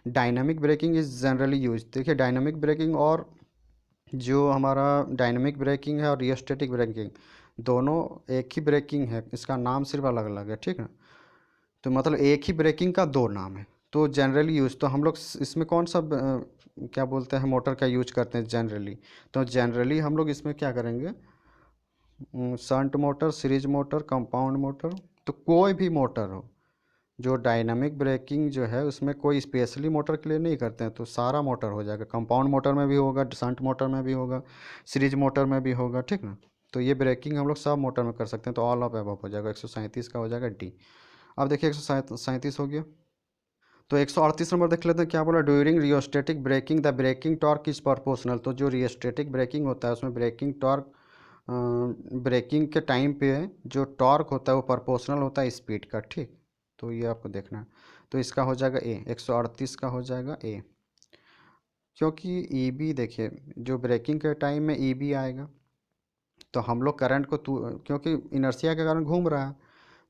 dynamic braking is generally use. देखिए, डायनामिक ब्रेकिंग और जो हमारा डायनामिक ब्रेकिंग है और रियोस्टेटिक ब्रेकिंग दोनों एक ही ब्रेकिंग है, इसका नाम सिर्फ अलग अलग है, ठीक है। तो मतलब एक ही ब्रेकिंग का दो नाम है। तो जनरली यूज, तो हम लोग इसमें कौन सा क्या बोलते हैं मोटर का यूज करते हैं जनरली। तो जनरली हम लोग इसमें क्या करेंगे, shunt motor, series motor, compound motor, तो कोई भी मोटर हो जो डायनामिक ब्रेकिंग जो है उसमें कोई स्पेशली मोटर के लिए नहीं करते हैं, तो सारा मोटर हो जाएगा। कंपाउंड मोटर में भी होगा, शंट मोटर में भी होगा, सीरीज मोटर में भी होगा, ठीक ना। तो ये ब्रेकिंग हम लोग सब मोटर में कर सकते हैं। तो ऑल ऑफ अबव हो जाएगा, 137 का हो जाएगा डी। अब देखिए 137 हो गया। तो 138 नंबर देख लेते हैं क्या बोला, during rheostatic braking the braking torque is proportional. तो जो रियोस्टेटिक ब्रेकिंग होता है उसमें ब्रेकिंग टॉर्क, ब्रेकिंग के टाइम पे जो टॉर्क होता है वो प्रोपोर्शनल होता है स्पीड का, ठीक। तो ये आपको देखना है। तो इसका हो जाएगा ए, 138 का हो जाएगा ए। क्योंकि ईबी देखिए, जो ब्रेकिंग के टाइम में ईबी आएगा तो हम लोग करंट को क्योंकि इनर्शिया के कारण घूम रहा है,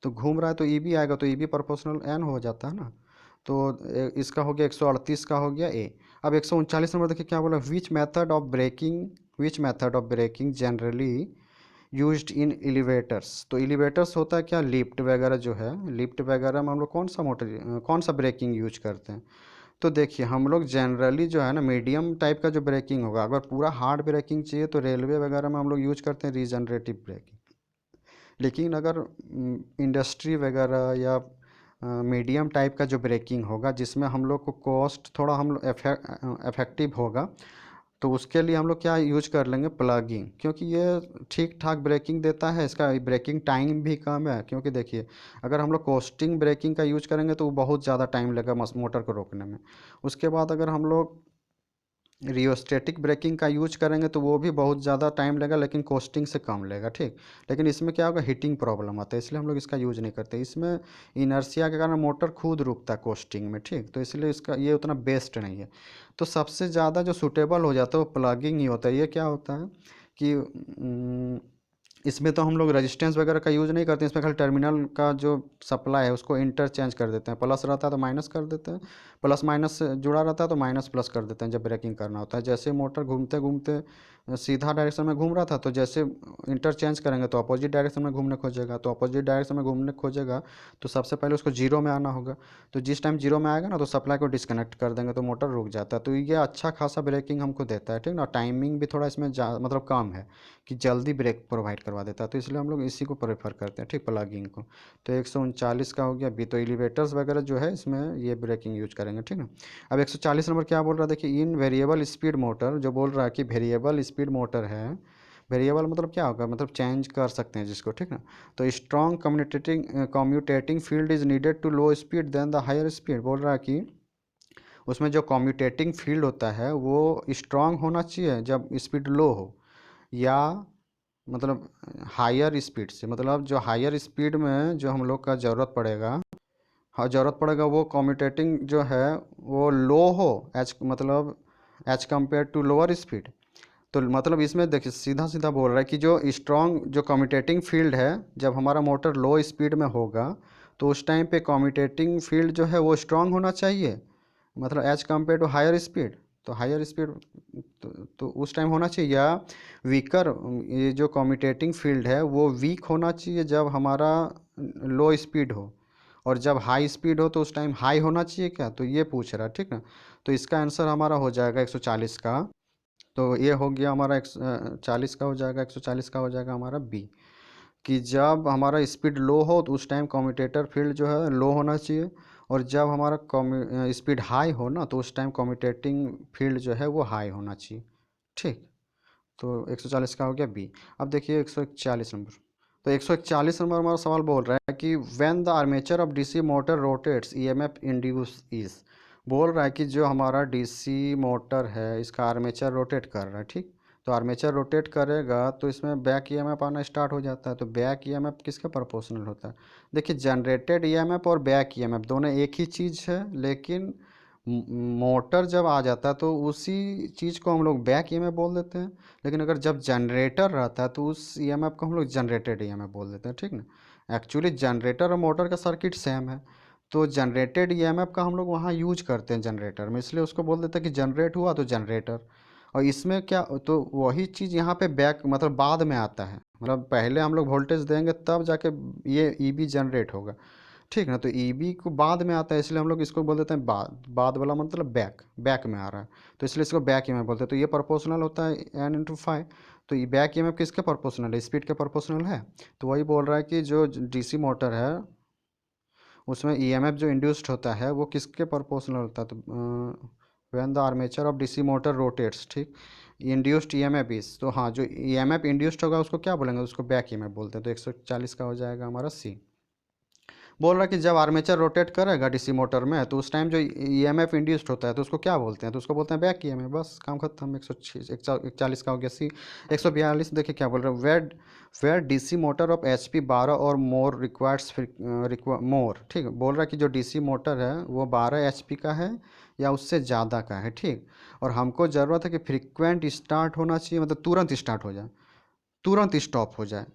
तो घूम रहा है तो ईबी आएगा, तो ईबी प्रोपोर्शनल एन हो जाता है ना। तो इसका हो गया 138 का हो गया ए। अब 139 नंबर देखिए क्या बोला, which method of braking generally used in elevators. तो एलिवेटर्स होता है क्या, लिफ्ट वगैरह जो है, लिफ्ट वगैरह में हम लोग कौन सा ब्रेकिंग यूज करते हैं। तो देखिए हम लोग जनरली जो है ना मीडियम टाइप का जो ब्रेकिंग होगा, अगर पूरा हार्ड ब्रेकिंग चाहिए तो रेलवे वगैरह में हम लोग यूज करते हैं रीजनरेटिव ब्रेकिंग। लेकिन अगर इंडस्ट्री वगैरह या मीडियम टाइप का जो ब्रेकिंग होगा जिसमें हम लोग को कॉस्ट थोड़ा हम लोग इफेक्टिव होगा, तो उसके लिए हम लोग क्या यूज कर लेंगे, प्लगिंग, क्योंकि ये ठीक ठाक ब्रेकिंग देता है, इसका ब्रेकिंग टाइम भी कम है। क्योंकि देखिए अगर हम लोग कोस्टिंग ब्रेकिंग का यूज करेंगे तो वो बहुत ज़्यादा टाइम लगेगा मोटर को रोकने में। उसके बाद अगर हम लोग रियोस्टेटिक ब्रेकिंग का यूज करेंगे तो वो भी बहुत ज़्यादा टाइम लेगा लेकिन कॉस्टिंग से कम लेगा, ठीक। लेकिन इसमें क्या होगा, हीटिंग प्रॉब्लम आता है, इसलिए हम लोग इसका यूज नहीं करते। इसमें इनर्शिया के कारण मोटर खुद रुकता है कॉस्टिंग में, ठीक, तो इसलिए इसका ये उतना बेस्ट नहीं है। तो सबसे ज़्यादा जो सूटेबल हो जाता है वो प्लगिंग ही होता है। ये क्या होता है कि इसमें तो हम लोग रेजिस्टेंस वगैरह का यूज़ नहीं करते, इसमें खाली टर्मिनल का जो सप्लाई है उसको इंटरचेंज कर देते हैं, प्लस रहता है तो माइनस कर देते हैं, प्लस माइनस से जुड़ा रहता है तो माइनस प्लस कर देते हैं जब ब्रेकिंग करना होता है। जैसे मोटर घूमते घूमते सीधा डायरेक्शन में घूम रहा था तो जैसे इंटरचेंज करेंगे तो अपोजिट डायरेक्शन में घूमने खोजेगा, तो अपोजिट डायरेक्शन में घूमने खोजेगा तो सबसे पहले उसको जीरो में आना होगा। तो जिस टाइम जीरो में आएगा ना तो सप्लाई को डिस्कनेक्ट कर देंगे तो मोटर रुक जाता है। तो ये अच्छा खासा ब्रेकिंग हमको देता है, ठीक ना। टाइमिंग भी थोड़ा इसमें मतलब कम है कि जल्दी ब्रेक प्रोवाइड करवा देता है, तो इसलिए हम लोग इसी को प्रेफर करते हैं, ठीक, प्लगिंग को। तो 139 का हो गया बी। तो एलिवेटर्स वगैरह जो है इसमें ये ब्रेकिंग यूज करेंगे, ठीक ना। अब 140 नंबर क्या बोल रहा है, देखिए इन वेरिएबल स्पीड मोटर, जो बोल रहा है कि वेरिएबल स्पीड मोटर है। वेरिएबल मतलब क्या होगा, मतलब चेंज कर सकते हैं जिसको, ठीक ना। तो strong commutating field is needed to low speed then the higher speed. बोल रहा है कि उसमें जो कम्यूटेटिंग फील्ड होता है वो स्ट्रॉन्ग होना चाहिए जब स्पीड लो हो, या मतलब हायर स्पीड से, मतलब जो हायर स्पीड में जो हम लोग का ज़रूरत पड़ेगा, हाँ ज़रूरत पड़ेगा, वो कम्यूटेटिंग जो है वो लो हो, एच मतलब as compare to lower speed. तो मतलब इसमें देखिए सीधा सीधा बोल रहा है कि जो स्ट्रॉन्ग जो कम्यूटेटिंग फील्ड है जब हमारा मोटर लो स्पीड में होगा तो उस टाइम पे कम्यूटेटिंग फील्ड जो है वो स्ट्रॉन्ग होना चाहिए, मतलब as compare to higher speed. तो हायर स्पीड तो उस टाइम होना चाहिए, या वीकर, ये जो कम्यूटेटिंग फील्ड है वो वीक होना चाहिए जब हमारा लो स्पीड हो, और जब हाई स्पीड हो तो उस टाइम हाई होना चाहिए क्या, तो ये पूछ रहा है, ठीक ना। तो इसका आंसर हमारा हो जाएगा 140 का। तो ये हो गया हमारा 140 का हो जाएगा, 140 का हो जाएगा हमारा बी, कि जब हमारा स्पीड लो हो तो उस टाइम कम्यूटेटर फील्ड जो है लो होना चाहिए, और जब हमारा स्पीड हाई हो ना तो उस टाइम कम्यूटेटिंग फील्ड जो है वो हाई होना चाहिए, ठीक। तो 140 का हो गया बी। अब देखिए 141 नंबर। तो 141 नंबर हमारा सवाल बोल रहा है कि when the armature of DC motor rotates EMF induce is. बोल रहा है कि जो हमारा डीसी मोटर है इसका आर्मेचर रोटेट कर रहा है, ठीक। तो आर्मेचर रोटेट करेगा तो इसमें बैक ईएमएफ आना स्टार्ट हो जाता है। तो बैक ईएमएफ किसके प्रोपोर्शनल होता है, देखिए जनरेटेड ईएमएफ और बैक ईएमएफ दोनों एक ही चीज़ है, लेकिन मोटर जब आ जाता है तो उसी चीज़ को हम लोग बैक ईएमएफ बोल देते हैं, लेकिन अगर जब जनरेटर रहता है तो उस ईएमएफ को हम लोग जनरेटेड ईएमएफ बोल देते हैं, ठीक ना। एक्चुअली जनरेटर और मोटर का सर्किट सेम है, तो जनरेटेड ईएमएफ का हम लोग वहाँ यूज करते हैं जनरेटर में, इसलिए उसको बोल देते हैं कि जनरेट हुआ तो जनरेटर। और इसमें क्या, तो वही चीज़ यहाँ पे बैक मतलब बाद में आता है, मतलब पहले हम लोग वोल्टेज देंगे तब जाके ये ईबी जनरेट होगा, ठीक ना। तो ईबी को बाद में आता है इसलिए हम लोग इसको बोल देते हैं बाद, बाद वाला मतलब बैक, बैक में आ रहा है, तो इसलिए इसको बैक ईएमएफ बोलते हैं। तो ये प्रोपोर्शनल होता है n/5। तो ये बैक ईएमएफ किसके प्रोपोर्शनल है, स्पीड के प्रोपोर्शनल है। तो वही बोल रहा है कि जो डीसी मोटर है उसमें ईएमएफ जो इंड्यूस्ड होता है वो किसके प्रोपोर्शनल होता है, तो when the armature of DC motor rotates, ठीक, इंड्यूस्ड ईएमएफ इज। तो हाँ जो ईएमएफ इंड्यूस्ड होगा उसको क्या बोलेंगे, उसको बैक ईएमएफ बोलते हैं। तो 140 का हो जाएगा हमारा सी। बोल रहा है कि जब आर्मेचर रोटेट करेगा डीसी मोटर में तो उस टाइम जो ईएमएफ इंड्यूस्ड होता है तो उसको क्या बोलते हैं, तो उसको बोलते हैं बैक ईएमएफ, बस काम खत्म। 141 का हो गया सी। 142 देखिए क्या बोल रहे हैं, where DC motor of HP 12 और मोर रिक्वायर्स मोर, ठीक। बोल रहा है कि जो डीसी मोटर है वो 12 एचपी का है या उससे ज़्यादा का है, ठीक। और हमको ज़रूरत है कि फ्रिक्वेंट स्टार्ट होना चाहिए, मतलब तुरंत स्टार्ट हो जाए, तुरंत स्टॉप हो जाए।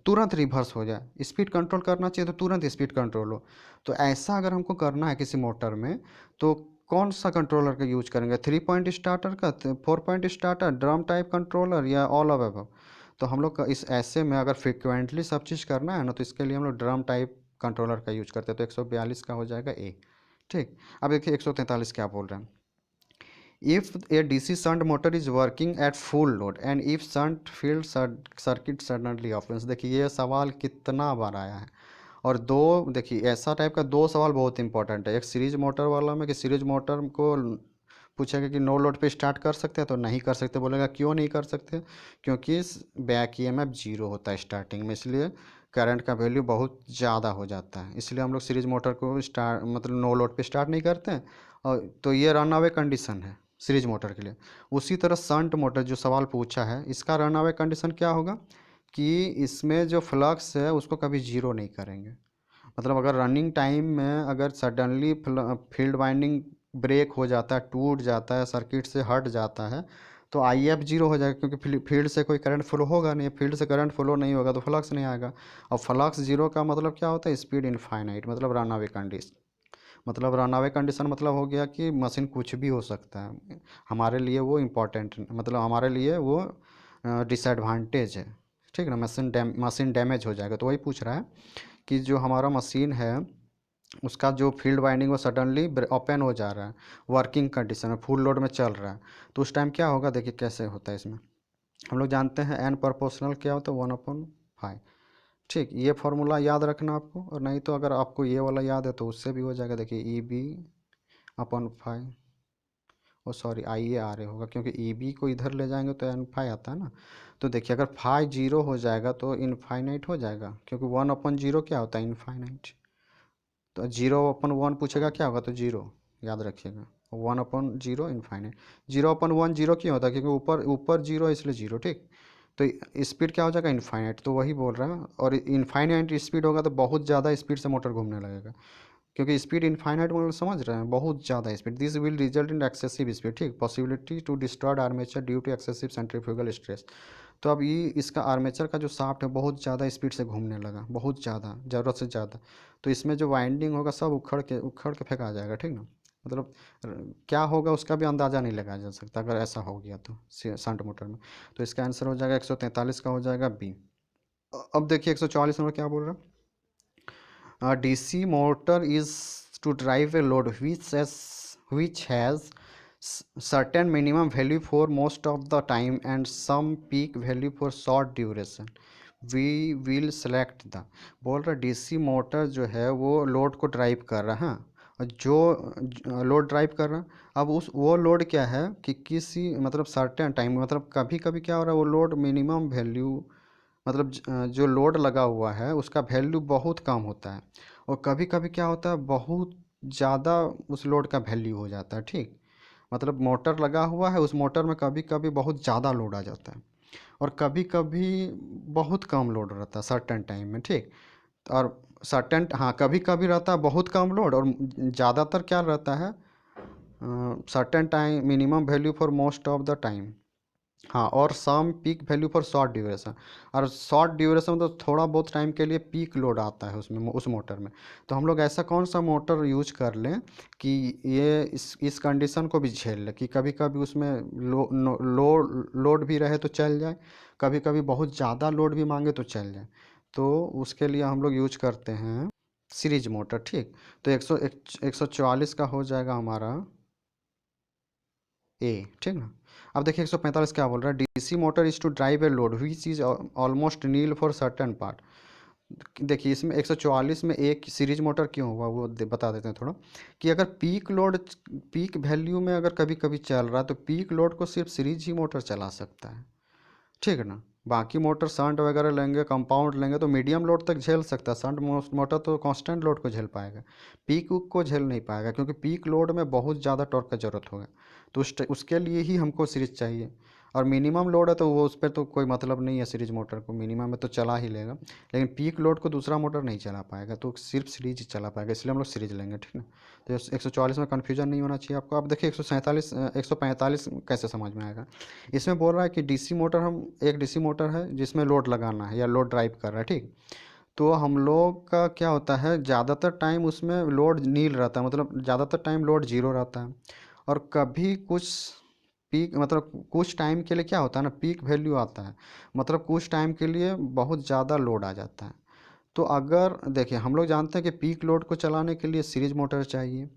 तुरंत रिवर्स हो जाए। स्पीड कंट्रोल करना चाहिए तो तुरंत स्पीड कंट्रोल हो। तो ऐसा अगर हमको करना है किसी मोटर में, तो कौन सा कंट्रोलर का यूज करेंगे? 3 पॉइंट स्टार्टर का, 4 point starter, drum type controller, या ऑल ऑफ अबव? तो हम लोग का इस ऐसे में अगर फ्रिक्वेंटली सब चीज़ करना है ना, तो इसके लिए हम लोग ड्रम टाइप कंट्रोलर का यूज करते हैं। तो 142 का हो जाएगा ए। ठीक। अब देखिए 143 क्या बोल रहे हैं। If a DC shunt motor is working at full load and if shunt field circuit suddenly opens, देखिए ये सवाल कितना बार आया है। और दो, देखिए ऐसा टाइप का दो सवाल बहुत इंपॉर्टेंट है। एक सीरीज मोटर वाला में कि सीरीज मोटर को पूछेगा कि नो लोड पे स्टार्ट कर सकते हैं, तो नहीं कर सकते। बोलेगा क्यों नहीं कर सकते? क्योंकि बैक ईएमएफ जीरो होता है स्टार्टिंग में, इसलिए करंट का वैल्यू बहुत ज़्यादा हो जाता है। इसलिए हम लोग सीरीज मोटर को स्टार्ट मतलब नो लोड पे स्टार्ट नहीं करते हैं। और तो ये रन अवे कंडीशन है सीरीज मोटर के लिए। उसी तरह शंट मोटर जो सवाल पूछा है, इसका रन अवे कंडीशन क्या होगा कि इसमें जो फ्लक्स है उसको कभी जीरो नहीं करेंगे। मतलब अगर रनिंग टाइम में अगर सडनली फील्ड वाइंडिंग ब्रेक हो जाता है, टूट जाता है, सर्किट से हट जाता है, तो आई एफ जीरो हो जाएगा। क्योंकि फील्ड से कोई करंट फ्लो होगा नहीं, फील्ड से करंट फ्लो नहीं होगा तो फ्लक्स नहीं आएगा। और फ्लक्स जीरो का मतलब क्या होता है? स्पीड इनफाइनाइट, मतलब रन अवे कंडीशन। मतलब रन अवे कंडीशन मतलब हो गया कि मशीन कुछ भी हो सकता है। हमारे लिए वो इम्पोर्टेंट, मतलब हमारे लिए वो डिसएडवांटेज है। ठीक है ना? मशीन डैमेज हो जाएगा। तो वही पूछ रहा है कि जो हमारा मशीन है उसका जो फील्ड वाइंडिंग वो सडनली ओपन हो जा रहा है, वर्किंग कंडीशन में फुल लोड में चल रहा है, तो उस टाइम क्या होगा? देखिए कैसे होता है इसमें। हम लोग जानते हैं एन प्रोपोर्शनल क्या होता है, 1/5। ठीक, ये फार्मूला याद रखना आपको। और नहीं तो अगर आपको ये वाला याद है तो उससे भी हो जाएगा। देखिए E/5, ओ सॉरी IA होगा, क्योंकि ई को इधर ले जाएंगे तो N5 आता है ना। तो देखिए अगर फाइव जीरो हो जाएगा तो इनफाइनाइट हो जाएगा, क्योंकि 1/0 क्या होता है? इनफाइनाइट। तो 0/1 पूछेगा क्या होगा? तो जीरो, याद रखिएगा। 1/0 इनफाइनाइट। 0/1 जीरो क्यों होता है? क्योंकि ऊपर ऊपर जीरो है इसलिए जीरो। ठीक। तो स्पीड क्या हो जाएगा? इनफाइनाइट। तो वही बोल रहा है। और इनफाइनाइट स्पीड होगा तो बहुत ज़्यादा स्पीड से मोटर घूमने लगेगा। क्योंकि स्पीड इनफाइनाइट मतलब समझ रहे हैं, बहुत ज़्यादा speed. This will result in excessive speed. ठीक, possibility to destroy armature due to excessive centrifugal stress. तो अब ये इसका आर्मेचर का जो शाफ्ट है बहुत ज़्यादा स्पीड से घूमने लगा, बहुत ज़्यादा, ज़रूरत से ज़्यादा। तो इसमें जो वाइंडिंग होगा सब उखड़ के फेंका जाएगा। ठीक ना? मतलब क्या होगा उसका भी अंदाज़ा नहीं लगाया जा सकता अगर ऐसा हो गया तो शंट मोटर में। तो इसका आंसर हो जाएगा 143 का हो जाएगा बी। अब देखिए 144 नंबर क्या बोल रहा है। A DC motor is to drive a load which has certain minimum value for most of the time and some peak value for short duration. We will select the, बोल रहा DC motor जो है वो load को drive कर रहा है। और जो लोड ड्राइव कर रहा है, अब उस वो लोड क्या है कि किसी मतलब सर्टेन टाइम, मतलब कभी कभी क्या हो रहा है, वो लोड मिनिमम वैल्यू, मतलब जो लोड लगा हुआ है उसका वैल्यू बहुत कम होता है। और कभी कभी क्या होता है, बहुत ज़्यादा उस लोड का वैल्यू हो जाता है। ठीक। मतलब मोटर लगा हुआ है, उस मोटर में कभी कभी बहुत ज़्यादा लोड आ जाता है और कभी कभी बहुत कम लोड रहता है सर्टेन टाइम में। ठीक। और सर्टेन, हाँ, कभी कभी रहता है बहुत कम लोड और ज़्यादातर क्या रहता है, certain time minimum value for most of the time. हाँ, और some peak value for short duration. और शॉर्ट ड्यूरेशन तो थोड़ा बहुत टाइम के लिए पीक लोड आता है उसमें, उस मोटर में। तो हम लोग ऐसा कौन सा मोटर यूज कर लें कि ये इस कंडीशन को भी झेल ले, कि कभी कभी उसमें लोड भी रहे तो चल जाए, कभी कभी बहुत ज़्यादा लोड भी मांगे तो चल जाए। तो उसके लिए हम लोग यूज करते हैं सीरीज मोटर। ठीक। तो 144 का हो जाएगा हमारा ए। ठीक ना? अब देखिए 145 क्या बोल रहा है। DC motor is to drive a load which is almost nil for certain part. देखिए इसमें 144 में एक सीरीज मोटर क्यों हुआ वो बता देते हैं थोड़ा। कि अगर पीक लोड, पीक वैल्यू में अगर कभी कभी चल रहा है तो पीक लोड को सिर्फ सीरीज ही मोटर चला सकता है। ठीक है ना? बाकी मोटर शंट वगैरह लेंगे, कंपाउंड लेंगे तो मीडियम लोड तक झेल सकता है। शंट मोटर तो कांस्टेंट लोड को झेल पाएगा, पीक उक को झेल नहीं पाएगा, क्योंकि पीक लोड में बहुत ज़्यादा टॉर्क का ज़रूरत होगा। तो उसके लिए ही हमको सीरीज चाहिए। और मिनिमम लोड है तो वो उस पर तो कोई मतलब नहीं है, सीरीज मोटर को मिनिमम में तो चला ही लेगा, लेकिन पीक लोड को दूसरा मोटर नहीं चला पाएगा, तो सिर्फ सीरीज ही चला पाएगा, इसलिए हम लोग सीरीज लेंगे, ठीक ना। तो 144 में कन्फ्यूजन नहीं होना चाहिए आपको। अब देखिए 145 कैसे समझ में आएगा। इसमें बोल रहा है कि डीसी मोटर, हम एक डीसी मोटर है जिसमें लोड लगाना है या लोड ड्राइव कर रहा है, ठीक। तो हम लोग का क्या होता है, ज़्यादातर टाइम उसमें लोड नील रहता है, मतलब ज़्यादातर टाइम लोड जीरो रहता है, और कभी कुछ पीक, मतलब कुछ टाइम के लिए क्या होता है ना, पीक वैल्यू आता है, मतलब कुछ टाइम के लिए बहुत ज़्यादा लोड आ जाता है। तो अगर देखिए, हम लोग जानते हैं कि पीक लोड को चलाने के लिए सीरीज मोटर चाहिए,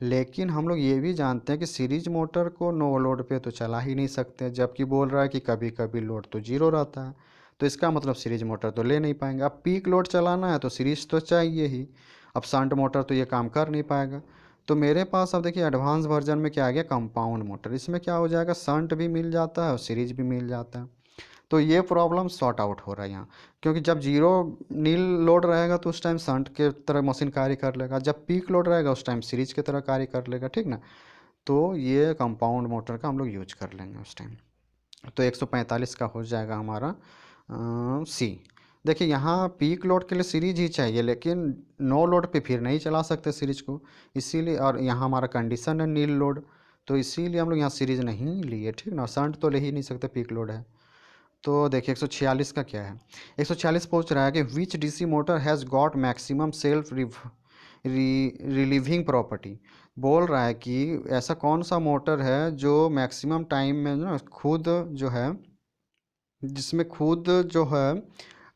लेकिन हम लोग ये भी जानते हैं कि सीरीज मोटर को नो लोड पे तो चला ही नहीं सकते, जबकि बोल रहा है कि कभी कभी लोड तो जीरो रहता है, तो इसका मतलब सीरीज मोटर तो ले नहीं पाएंगे। अब पीक लोड चलाना है तो सीरीज तो चाहिए ही, अब शंट मोटर तो ये काम कर नहीं पाएगा। तो मेरे पास अब देखिए एडवांस वर्जन में क्या आ गया, कंपाउंड मोटर। इसमें क्या हो जाएगा, शंट भी मिल जाता है और सीरीज भी मिल जाता है। तो ये प्रॉब्लम सॉर्ट आउट हो रहा है यहाँ, क्योंकि जब जीरो नील लोड रहेगा तो उस टाइम शंट के तरह मशीन कार्य कर लेगा, जब पीक लोड रहेगा उस टाइम सीरीज की तरह कार्य कर लेगा, ठीक ना। तो ये कंपाउंड मोटर का हम लोग यूज कर लेंगे उस टाइम। तो 145 का हो जाएगा हमारा सी। देखिए यहाँ पीक लोड के लिए सीरीज ही चाहिए, लेकिन नो लोड पे फिर नहीं चला सकते सीरीज को, इसीलिए। और यहाँ हमारा कंडीशन है नील लोड, तो इसीलिए हम लोग यहाँ सीरीज नहीं लिए, ठीक ना। शंट तो ले ही नहीं सकते, पीक लोड है। तो देखिए 146 का क्या है, 146 पूछ रहा है कि which DC motor has got maximum self relieving property. बोल रहा है कि ऐसा कौन सा मोटर है जो मैक्सिमम टाइम में ना खुद जो है, जिसमें खुद जो है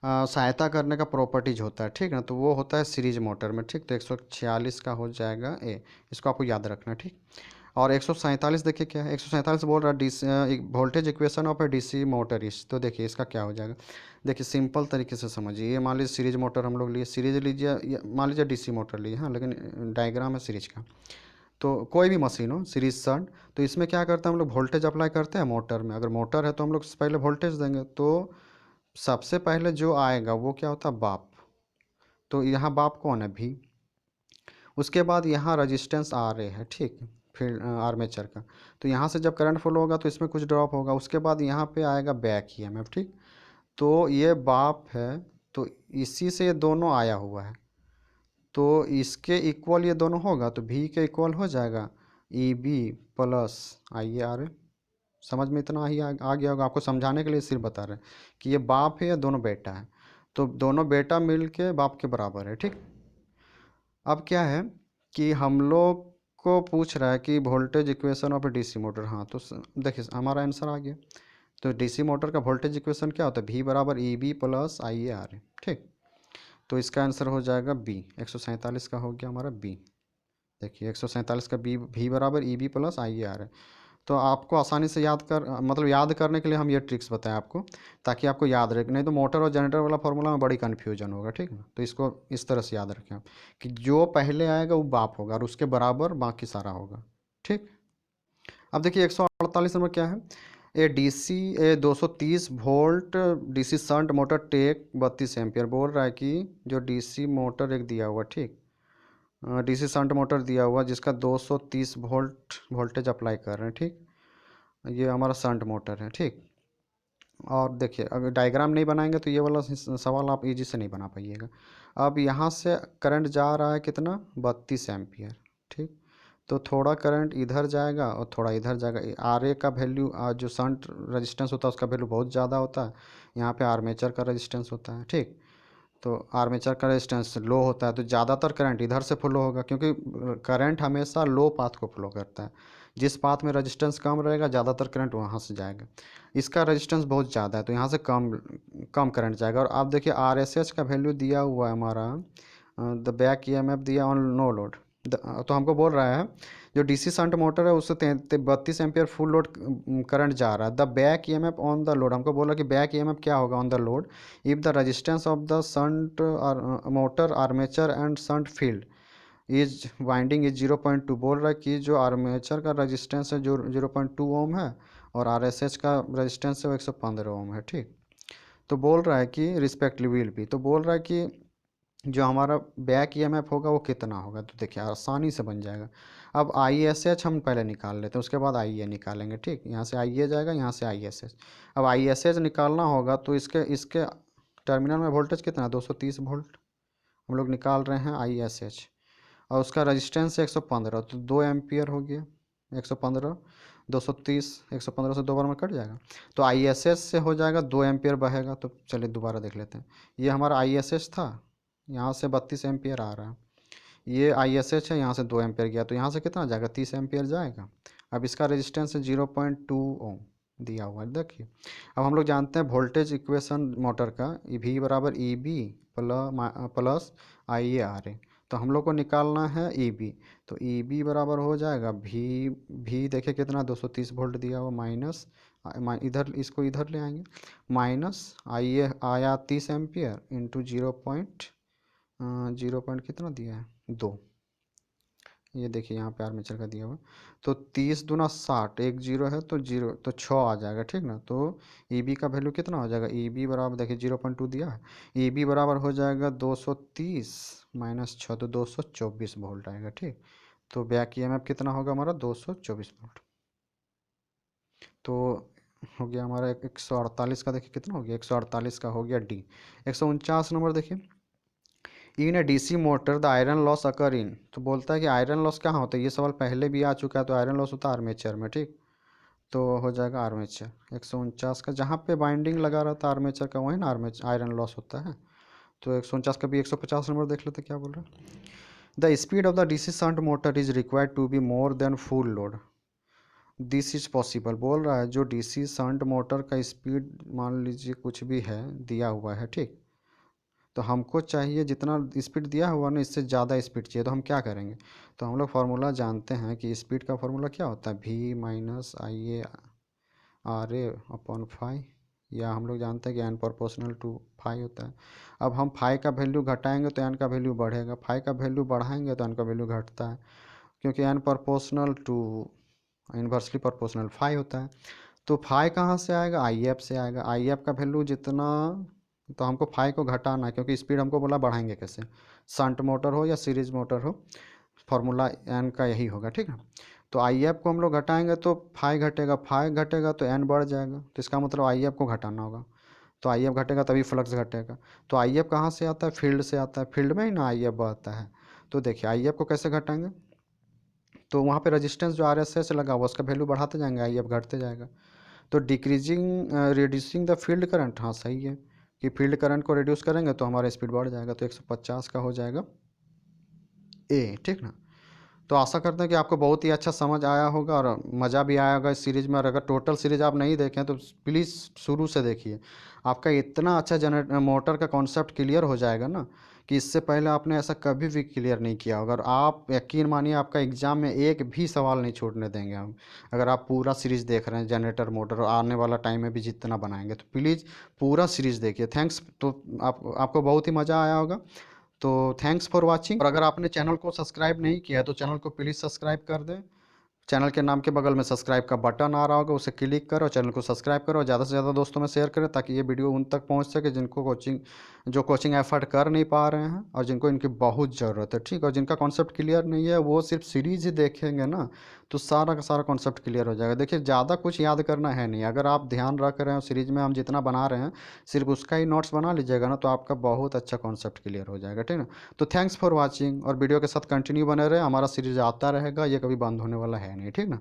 सहायता करने का प्रॉपर्टीज होता है, ठीक है। तो वो होता है सीरीज मोटर में, ठीक। तो 146 का हो जाएगा ए, इसको आपको याद रखना, ठीक। और 147 देखिए क्या है, 147 बोल रहा है DC voltage equation of A DC motor इस। तो देखिए इसका क्या हो जाएगा, देखिए सिंपल तरीके से समझिए। ये मान लीजिए सीरीज मोटर हम लोग लिए, सीरीज लीजिए, मान लीजिए डीसी मोटर लिए, हाँ, लेकिन डायग्राम है सीरीज का। तो कोई भी मशीन हो सीरीज शंट, तो इसमें क्या करते हैं हम लोग, वोल्टेज अप्लाई करते हैं मोटर में। अगर मोटर है तो हम लोग पहले वोल्टेज देंगे, तो सबसे पहले जो आएगा वो क्या होता है, बाप। तो यहाँ बाप कौन है, भी। उसके बाद यहाँ रजिस्टेंस आ रहे है, ठीक। फिर आर्मेचर का, तो यहाँ से जब करंट फ्लो होगा तो इसमें कुछ ड्रॉप होगा, उसके बाद यहाँ पे आएगा बैक ईएमएफ, ठीक। तो ये बाप है, तो इसी से ये दोनों आया हुआ है, तो इसके इक्वल ये दोनों होगा, तो भी के इक्वल हो जाएगा E B plus I R. समझ में इतना ही आ गया होगा, आपको समझाने के लिए सिर्फ बता रहे हैं कि ये बाप है या दोनों बेटा है, तो दोनों बेटा मिल के बाप के बराबर है, ठीक। अब क्या है कि हम लोग को पूछ रहा है कि voltage equation of DC motor, हाँ, तो देखिए हमारा आंसर आ गया। तो डीसी मोटर का वोल्टेज इक्वेशन क्या होता है, भी बराबर E B plus I A R है, ठीक। तो इसका आंसर हो जाएगा बी, 147 का हो गया हमारा बी। देखिए 147 का बी, भी बराबर E B plus I A R है। तो आपको आसानी से याद कर, मतलब याद करने के लिए हम ये ट्रिक्स बताएं आपको, ताकि आपको याद रहे, नहीं तो मोटर और जनरेटर वाला फार्मूला में बड़ी कन्फ्यूजन होगा, ठीक है। तो इसको इस तरह से याद रखें आप, कि जो पहले आएगा वो बाप होगा और उसके बराबर बाकी सारा होगा, ठीक। अब देखिए 148 नंबर क्या है, a DC 230 volt DC shunt motor take 32 ampere. बोल रहा है कि जो डीसी मोटर एक दिया हुआ, ठीक, डीसी शंट मोटर दिया हुआ जिसका 230 वोल्ट वोल्टेज अप्लाई कर रहे हैं, ठीक। ये हमारा शंट मोटर है, ठीक। और देखिए अगर डायग्राम नहीं बनाएंगे तो ये वाला सवाल आप इजी से नहीं बना पाइएगा। अब यहाँ से करंट जा रहा है कितना, 32 एम्पियर, ठीक। तो थोड़ा करंट इधर जाएगा और थोड़ा इधर जाएगा। आर ए का वैल्यू, जो शंट रेजिस्टेंस होता है उसका वैल्यू बहुत ज़्यादा होता है, यहाँ पे आर्मेचर का रेजिस्टेंस होता है, ठीक। तो आर्मेचर का रेजिस्टेंस लो होता है, तो ज़्यादातर करंट इधर से फ्लो होगा, क्योंकि करंट हमेशा लो पाथ को फ्लो करता है। जिस पाथ में रेजिस्टेंस कम रहेगा ज़्यादातर करंट वहाँ से जाएगा। इसका रेजिस्टेंस बहुत ज़्यादा है तो यहाँ से कम कम करंट जाएगा। और आप देखिए आर एस एच का वैल्यू दिया हुआ है हमारा, the back E M F दिया ऑन नो लोड। तो हमको बोल रहा है जो डीसी शंट मोटर है उससे 32 एम्पियर फुल लोड करंट जा रहा है। The back E M F on the load, हमको बोला कि बैक ई एम एफ क्या होगा on the load, if the resistance of the shunt motor armature and shunt field is winding is 0.2। बोल रहा है कि जो आर्मेचर का रेजिस्टेंस है जो 0.2 ओम है, और आर एस एच का रेजिस्टेंस है वो 115 ओम है, ठीक। तो बोल रहा है कि रिस्पेक्टिवली विल भी, तो बोल रहा है कि जो हमारा बैक ईएमएफ होगा वो कितना होगा, तो देखिए आसानी से बन जाएगा। अब आई एस एच हम पहले निकाल लेते हैं, उसके बाद आई ए निकालेंगे। ठीक, यहाँ से आई ए जाएगा, यहाँ से आई एस एच। अब आई एस एच निकालना होगा तो इसके इसके टर्मिनल में वोल्टेज कितना है, 230 वोल्ट हम लोग निकाल रहे हैं आई एस एच। और उसका रजिस्टेंस 115, तो 2 एम्पियर हो गया। 115 230, 115 से 2 बार में कट जाएगा, तो आई एस एच से हो जाएगा 2 एम्पियर बहेगा। तो चलिए दोबारा देख लेते हैं। ये हमारा आई एस एच था, यहाँ से 32 एम्पियर आ रहा है। ये आई एस एच है, यहाँ से 2 एम्पियर गया, तो यहाँ से कितना जाएगा, 30 एम्पियर जाएगा। अब इसका रेजिस्टेंस है 0.2 ओम दिया हुआ है, देखिए। अब हम लोग जानते हैं वोल्टेज इक्वेशन मोटर का, वी बराबर E B plus I A R A. तो हम लोग को निकालना है ई बी, तो ई बी बराबर हो जाएगा भी देखिए कितना 230 वोल्ट दिया हुआ, माइनस इधर इसको इधर ले आएंगे, माइनस आई ए आया 30 एम्पियर इंटू 0 पॉइंट कितना दिया है, 2। ये देखिए यहाँ पे आर्मेचर का दिया हुआ, तो 30 दूना 60, एक जीरो है तो जीरो, तो 6 आ जाएगा। ठीक ना, तो ई बी का वैल्यू कितना हो जाएगा, ई बी बराबर देखिए 0.2 दिया है, ई बी बराबर हो जाएगा 230 माइनस 6, तो 224 वोल्ट आएगा। ठीक, तो बैक ई एम एफ कितना होगा हमारा, 224 वोल्ट। तो हो गया हमारा 148 का, देखिए कितना हो गया, 148 का हो गया डी। 149 नंबर देखिए, in a DC motor the iron loss occur in, तो बोलता है कि आयरन लॉस कहाँ होता है, ये सवाल पहले भी आ चुका है। तो आयरन लॉस होता है आर्मेचर में। ठीक, तो हो जाएगा आर्मेचर। 149 का जहाँ पे बाइंडिंग लगा रहता है आर्मेचर का, वही ना आर्मेचर आयरन लॉस होता है। तो 149 का भी 150 नंबर देख लेते क्या बोल रहे हैं। The speed of the DC shunt motor is required to be more than full load, this is possible. बोल रहा है जो डीसी शंट मोटर का स्पीड मान लीजिए कुछ भी है दिया हुआ है, ठीक, तो हमको चाहिए जितना स्पीड दिया हुआ ना, इससे ज़्यादा स्पीड चाहिए। तो हम क्या करेंगे, तो हम लोग फार्मूला जानते हैं कि स्पीड का फार्मूला क्या होता है, v minus I A R A upon five, या हम लोग जानते हैं कि एन प्रोपोर्शनल टू फाइव होता है। अब हम फाइव का वैल्यू घटाएंगे तो एन का वैल्यू बढ़ेगा, फाइव का वैल्यू बढ़ाएंगे तो एन का वैल्यू घटता है, क्योंकि N proportional to inversely proportional five होता है। तो फाइव कहाँ से आएगा, आई एफ से आएगा। आई एफ का वैल्यू जितना, तो हमको फाइव को घटाना है, क्योंकि स्पीड हमको बोला बढ़ाएंगे कैसे, शंट मोटर हो या सीरीज मोटर हो, फार्मूला एन का यही होगा। ठीक है, तो आई एफ को हम लोग घटाएंगे तो फाइव घटेगा, फाइव घटेगा तो एन बढ़ जाएगा, तो इसका मतलब आई एफ को घटाना होगा। तो आई एफ घटेगा तभी फ्लक्स घटेगा। तो आई एफ कहाँ से आता है, फील्ड से आता है, फील्ड में ही ना आई एफ बढ़ता है। तो देखिए आई एफ को कैसे घटाएंगे, तो वहाँ पे रेजिस्टेंस जो आर एस एस लगा हुआ उसका वैल्यू बढ़ाते जाएंगे, आई एफ घटते जाएगा। तो decreasing reducing the field current, हाँ सही है कि फील्ड करंट को रिड्यूस करेंगे तो हमारा स्पीड बढ़ जाएगा। तो 150 का हो जाएगा ए। ठीक ना, तो आशा करते हैं कि आपको बहुत ही अच्छा समझ आया होगा और मज़ा भी आया होगा इस सीरीज़ में। और अगर टोटल सीरीज़ आप नहीं देखें तो प्लीज़ शुरू से देखिए, आपका इतना अच्छा मोटर का कॉन्सेप्ट क्लियर हो जाएगा ना, कि इससे पहले आपने ऐसा कभी भी क्लियर नहीं किया होगा। और आप यकीन मानिए आपका एग्ज़ाम में एक भी सवाल नहीं छूटने देंगे हम, अगर आप पूरा सीरीज़ देख रहे हैं जनरेटर मोटर, और आने वाला टाइम में भी जितना बनाएंगे। तो प्लीज़ पूरा सीरीज़ देखिए। थैंक्स। तो आपको बहुत ही मज़ा आया होगा। तो थैंक्स फॉर वाचिंग। और अगर आपने चैनल को सब्सक्राइब नहीं किया तो चैनल को प्लीज़ सब्सक्राइब कर दें। चैनल के नाम के बगल में सब्सक्राइब का बटन आ रहा होगा, उसे क्लिक करो, चैनल को सब्सक्राइब करो, ज़्यादा से ज़्यादा दोस्तों में शेयर करें, ताकि ये वीडियो उन तक पहुंच सके जिनको जो कोचिंग एफर्ट कर नहीं पा रहे हैं और जिनको इनकी बहुत ज़रूरत है। ठीक, और जिनका कॉन्सेप्ट क्लियर नहीं है वो सिर्फ सीरीज ही देखेंगे ना, तो सारा का सारा कॉन्सेप्ट क्लियर हो जाएगा। देखिए ज़्यादा कुछ याद करना है नहीं, अगर आप ध्यान रख रहे हैं सीरीज में हम जितना बना रहे हैं सिर्फ उसका ही नोट्स बना लीजिएगा ना, तो आपका बहुत अच्छा कॉन्सेप्ट क्लियर हो जाएगा। ठीक है, तो थैंक्स फॉर वॉचिंग, और वीडियो के साथ कंटिन्यू बने रहे, हमारा सीरीज आता रहेगा, ये कभी बंद होने वाला है नहीं। ठीक ना।